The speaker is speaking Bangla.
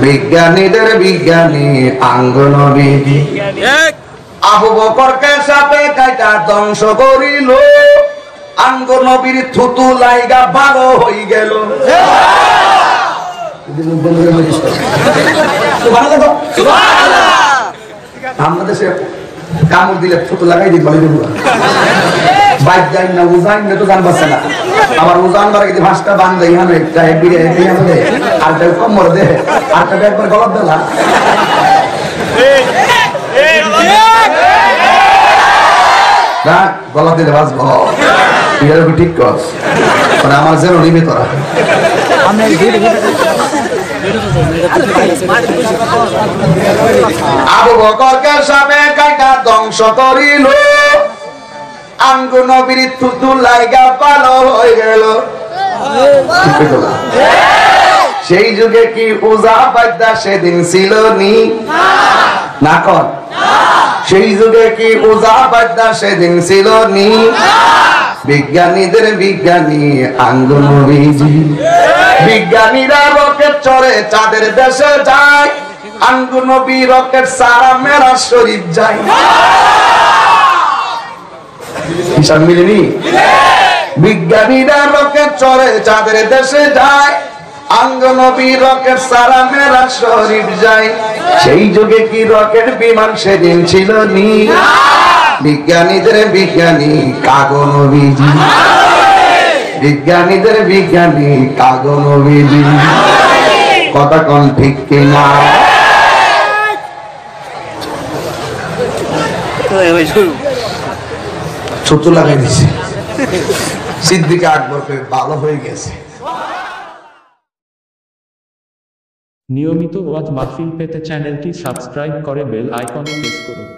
বিজ্ঞানীদের বিজ্ঞানী আঙ্গ নবীজি। আবু বকরকে সাপে কাইটা ধ্বংস করিল, আঙ্গ নবীর থুতু লাইগা ভালো হই গেল। আমাদের দেশে কামড় দিলে থুতু লাগাই দিই বলে দেবো বাইক যাই না উজান তো গান বাজছে না। আবার উজান বার যদি ভাঁজটা বান দেয় এখানে একটা আরটা কমর দে আরটা একবার গলত দেলা না গলত দিলে বাঁচব এটা ঠিক কর মানে আমার যেন নিবে তোরা। আবু বকরকে সাপে কাইটা ধ্বংস করিল, আঙ্গ নবীর থুতু লাইগা ভালো হয়ে গেল। সেই যুগে কি উজা বাদ্যা সেদিন ছিল নি না কর? সেই যুগে কি উজা বাদ্যা সেদিন ছিল নি? বিজ্ঞানীদের বিজ্ঞানী আঙ্গ নবীজি। বিজ্ঞানীরা রকেট চড়ে চাঁদের দেশে যায়, আঙ্গ নবী রকেট সারা মেরাজ শরীফ যায়। হিসাব মিলেনি? বিজ্ঞানীরা রকেট চড়ে চাঁদের দেশে যায়, আঙ্গ নবী রকেট সারা মেরাজ শরীফ যায়। সেই যুগে কি রকেট বিমান সেদিন ছিল নি? বিজ্ঞানীদের বিজ্ঞানী কাগো নবীজি। বিজ্ঞানীদের বিজ্ঞানী কাগো নবীজি। কথা কোন ঠিক কিনা? ছুতু লাগাই দিছে সিদ্দিক আকবরকে ভালো হয়ে গেছে। নিয়মিত ওয়াজ মাহফিল পেতে চ্যানেলটি সাবস্ক্রাইব করে বেল আইকনে প্রেস করুন।